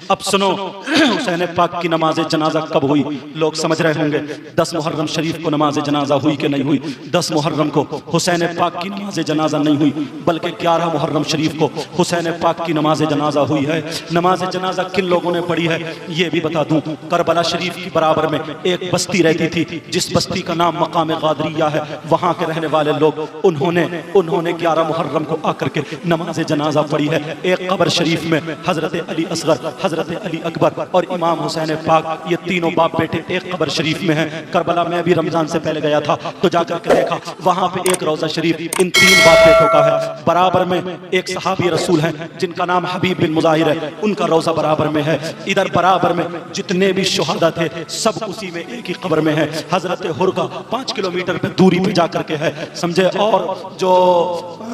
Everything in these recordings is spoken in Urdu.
اب سنو حسین پاک کی نماز جنازہ کب ہوئی؟ لوگ سمجھ رہے ہوں گے 10 محرم شریف کو نماز جنازہ ہوئی کہ نہیں ہوئی؟ 10 محرم کو حسین پاک کی نماز جنازہ نہیں ہوئی، بلکہ 11 محرم شریف کو حسین پاک کی نماز جنازہ ہوئی ہے۔ نماز جنازہ کن لوگوں نے پڑھی ہے یہ بھی بتا دوں۔ کربلا شریف کی برابر میں ایک بستی رہتی تھی جس بستی کا نام مقام غادریہ ہے، وہاں کے رہنے والے لوگ انہوں نے 11 محرم کو آ کر کے نماز جنازہ پڑھی ہے۔ ایک قبر شریف میں حضرت علی اصغر، حضرت علی اکبر اور امام حسین پاک، یہ تینوں باپ بیٹے ایک قبر شریف میں ہیں۔ کربلا میں ابھی رمضان سے پہلے گیا تھا تو جا کر کے دیکھا وہاں پہ ایک روضہ شریف ان 3 باپ بیٹوں کا ہے، برابر میں ایک صحابی رسول ہیں جن کا نام حبیب بن مظاہر ہے، ان کا روضہ برابر میں ہے۔ ادھر برابر میں جتنے بھی شہداء تھے سب اسی میں ایک ہی قبر میں ہے۔ حضرت ہرگا 5 کلومیٹر پہ دوری پہ جا کر کے ہے، سمجھے۔ اور جو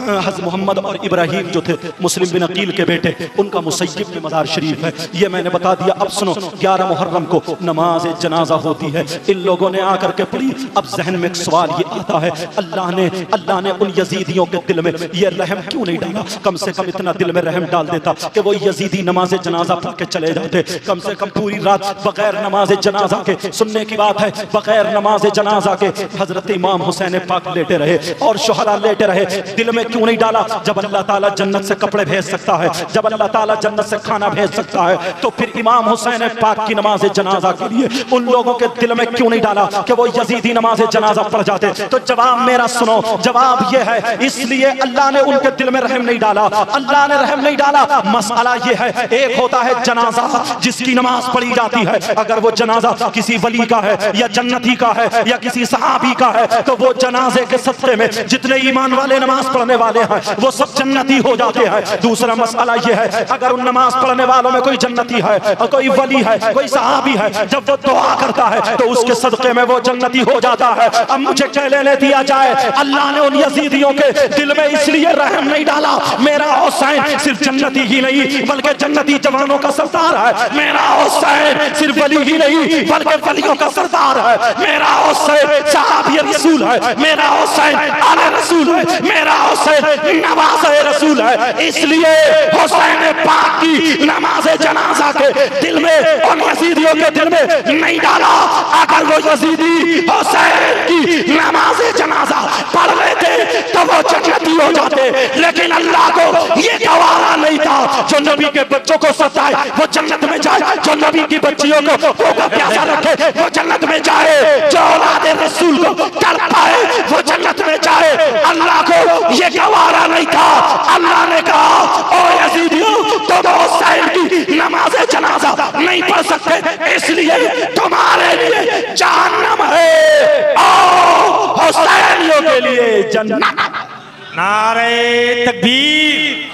حضرت محمد اور ابراہیم جو تھے مسلم بن عقیل کے بیٹے، ان کا مسیب میں مزار شریف ہے۔ یہ میں نے بتا دیا۔ اب سنو 11 محرم کو نماز جنازہ ہوتی ہے، ان لوگوں نے آ کر کے پڑھی۔ اب ذہن میں ایک سوال یہ آتا ہے، اللہ نے ان یزیدیوں کے دل میں یہ رحم کیوں نہیں ڈالا؟ کم سے کم اتنا دل میں رحم ڈال دیتا کہ وہ یزیدی نماز جنازہ پڑھ کے چلے جاتے، کم سے کم پوری رات بغیر نماز جنازہ کے۔ سننے کی بات ہے، بغیر نماز جنازہ کے حضرت امام حسین پاک لیٹے رہے اور شہداء لیٹے رہے۔ دل میں کیوں نہیں ڈالا؟ جب اللہ تعالیٰ جنت سے کپڑے بھیج سکتا ہے، جب اللہ تعالیٰ جنت سے کھانا بھیج سکتا ہے، تو پھر امام حسین پاک کی نماز جنازہ کے لیے ان لوگوں کے دل میں کیوں نہیں ڈالا کہ وہ یزیدی نماز جنازہ پڑھ جاتے؟ تو جواب میرا سنو، جواب یہ ہے اس لیے اللہ نے ان کے دل میں رحم نہیں ڈالا، اللہ نے رحم نہیں ڈالا۔ مسئلہ یہ ہے، ایک ہوتا ہے جنازہ جس کی نماز پڑھی جاتی ہے، اگر وہ جنازہ کسی ولی کا ہے یا جنتی کا ہے یا کسی صحابی کا ہے تو وہ جنازے کے صدقے میں جتنے ایمان والے نماز پڑھنے والے ہیں وہ سب جنتی ہو جاتے ہیں۔ دوسرا مسئلہ یہ ہے، اگر ان نماز پڑھنے والوں میں کوئی جنتی ہے اور کوئی ولی ہے، کوئی صحابی ہے، جب وہ دعا کرتا ہے تو اس کے صدقے میں وہ جنتی ہو جاتا ہے۔ اب مجھے کیا لینے دیا جائے؟ اللہ نے ان یزیدیوں کے دل میں اس لیے رحم نہیں ڈالا، میرا حسین صرف جنتی ہی نہیں بلکہ جنتی جوانوں کا سردار ہے، میرا حسین صرف ولی ہی نہیں بلکہ ولیوں کا سردار ہے، میرا حسین صحابی رسول ہے، میرا حسین آل رسول ہے، میرا حسین نواز رسول ہے۔ اس لیے حسین پاک کی نماز جنازہ کے دل میں ان یزیدیوں کے دل میں نہیں ڈالا۔ اگر وہ یزیدی حسین کی نماز جنازہ پڑھ لیتے تو وہ جنتی ہو جاتے، لیکن اللہ کو یہ گوارا نہیں تھا جو نبی کے بچوں کو ستائے وہ جنت میں جائے، جو نبی کی بچیوں کو بھوکا پیاسا رکھے وہ جنت میں جائے، جو اولاد رسول کو تڑپائے وہ جنت میں جائے۔ اللہ کو یہ گوارا نہیں تھا، اللہ نے کہا او یزیدیوں تم حسین کی نماز جنازہ نہیں پڑھ سکتے، اس لیے تمہارے لیے جہنم ہے اور حسینیوں کے لیے جنت۔ نعرہ تکبیر!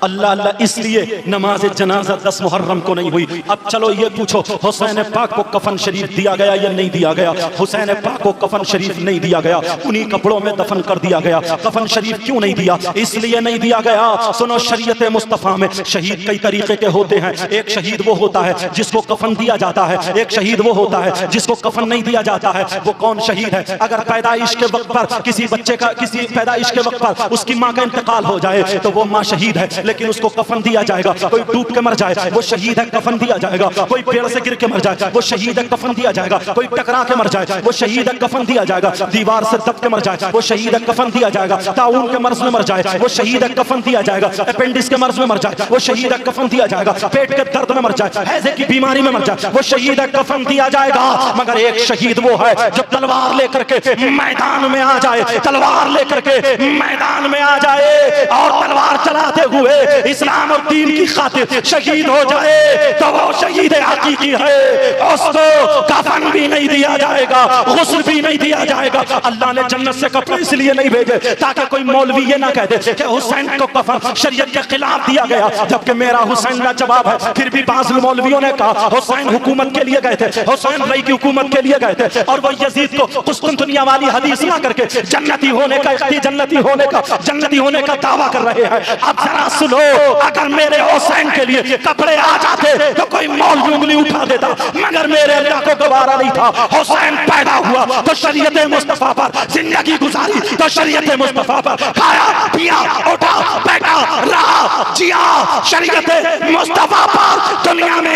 اللہ اللہ، اس لیے نماز جنازہ 10 محرم کو نہیں ہوئی۔ اب چلو یہ پوچھو حسین پاک کو کفن شریف دیا گیا یا نہیں دیا گیا؟ حسین پاک کو کفن شریف نہیں دیا گیا، انہی کپڑوں میں دفن کر دیا گیا۔ کفن شریف کیوں نہیں دیا؟ اس لیے نہیں دیا گیا، سنو شریعت مصطفیٰ میں شہید کئی طریقے کے ہوتے ہیں۔ ایک شہید وہ ہوتا ہے جس کو کفن دیا جاتا ہے، ایک شہید وہ ہوتا ہے جس کو کفن نہیں دیا جاتا ہے۔ وہ کون شہید ہے؟ اگر پیدائش کے وقت پر کسی بچے کا، کسی پیدائش کے وقت پر اس کی ماں کا انتقال ہو جائے تو وہ ماں شہید ہے، لیکن اس کو کفن دیا جائے گا۔ کوئی ڈوب کے مر جائے وہ شہید ہے، کفن دیا جائے گا۔ کوئی پیڑ سے گر کے مر جائے وہ شہید ہے، کفن دیا جائے گا۔ کوئی ٹکرا کے مر جائے وہ شہید ہے، کفن دیا جائے گا۔ دیوار سے دب کے مر جائے وہ شہید ہے، کفن دیا جائے گا۔ طاعون کے مرض میں مر جائے وہ شہید ہے، کفن دیا جائے گا۔ اپینڈکس کے مرض میں مر جائے وہ شہید ہے، کفن دیا جائے گا۔ پیٹ کے درد میں مر جائے، ہیضے کی بیماری میں مر جائے وہ شہید ہے، کفن دیا جائے گا۔ مگر ایک شہید وہ ہے جو تلوار لے کر کے میدان میں آ جائے، تلوار لے کر کے میدان میں آ جائے اور تلوار چلاتے ہوئے اسلام اور دین کی خاطر شہید ہو جائے تو وہ شہید حقیقی ہے۔ اس کو کفن بھی نہیں دیا جائے گا، غسل بھی نہیں دیا جائے گا۔ اللہ نے جنت سے کپڑے اس لیے نہیں بھیجے تاکہ کوئی مولوی یہ نہ کہہ دے کہ حسین کو کفن شریعت کے خلاف دیا گیا، جبکہ میرا حسین لاجواب ہے۔ پھر بھی بعض مولویوں نے کہا حسین حکومت کے لیے گئے تھے، حسین رئی کی حکومت کے لیے گئے تھے، اور وہ یزید کو قسطنطنیہ والی حدیث نہ کر کے جنتی ہونے کا دعویٰ کر رہے ہیں۔ اب ذرا سنو، اگر میرے حسین کے لیے کپڑے آ جاتے تو کوئی مولوی انگلی اٹھا دیتا، مگر میرے اللہ کو گوارا نہیں تھا۔ حسین پیدا ہوا تو شریعت مصطفیٰ پر زندگی گزاری، تو شریعت مصطفیٰ پر کھایا پیا اٹھا بیٹھا رہا جیا، شریعت مصطفیٰ پر دنیا میں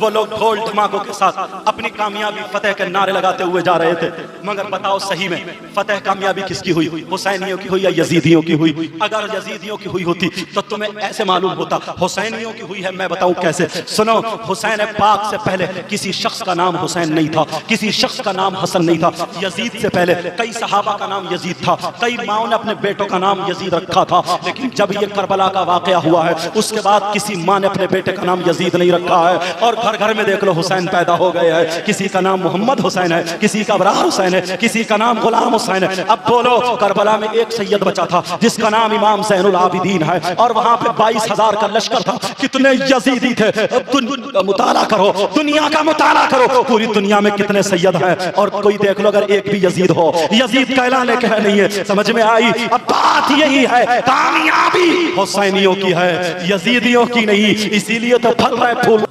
وہ لوگ ڈھول دھماکوں کے ساتھ اپنی کامیابی فتح کے نعرے لگاتے ہوئے جا رہے تھے، مگر بتاؤ صحیح میں فتح کامیابی کس کی ہوئی؟ حسینیوں کی ہوئی یا یزیدیوں کی ہوئی؟ اگر یزیدیوں کی ہوئی ہوتی تو تمہیں ایسے معلوم ہوتا، حسینیوں کی ہوئی ہے، میں بتاؤں کیسے؟ سنو، حسین پاک سے پہلے کسی شخص کا نام حسین نہیں تھا، کسی شخص کا نام حسن نہیں تھا۔ یزید سے پہلے کئی صحابہ کا نام یزید تھا، کئی ماؤں نے اپنے بیٹوں کا نام یزید رکھا تھا، لیکن جب یہ کربلا کا واقعہ ہوا ہے اس کے بعد کسی ماں نے اپنے بیٹے کا نام یزید نہیں رکھا ہے، اور گھر گھر میں دیکھ لو حسین پیدا ہو گئے ہیں، کسی کا نام محمد حسین ہے، کسی کا ابرار حسین ہے، کسی کا نام غلام حسین ہے۔ اب بولو، کربلا میں ایک سید بچا تھا جس کا نام امام زین العابدین ہے، اور وہاں پہ 22,000 کا لشکر تھا، کتنے یزیدی تھے؟ مطالعہ کرو، دنیا کا مطالعہ کرو، پوری دنیا میں کتنے سید ہیں، اور کوئی دیکھ لو اگر ایک بھی یزید ہو، یزید کا اعلان کہ نہیں ہے، سمجھ میں آئی؟ اب بات یہی ہے، کامیابی حسینیوں کی ہے، یزیدیوں کی نہیں، اسی لیے تو پھل رہے پھول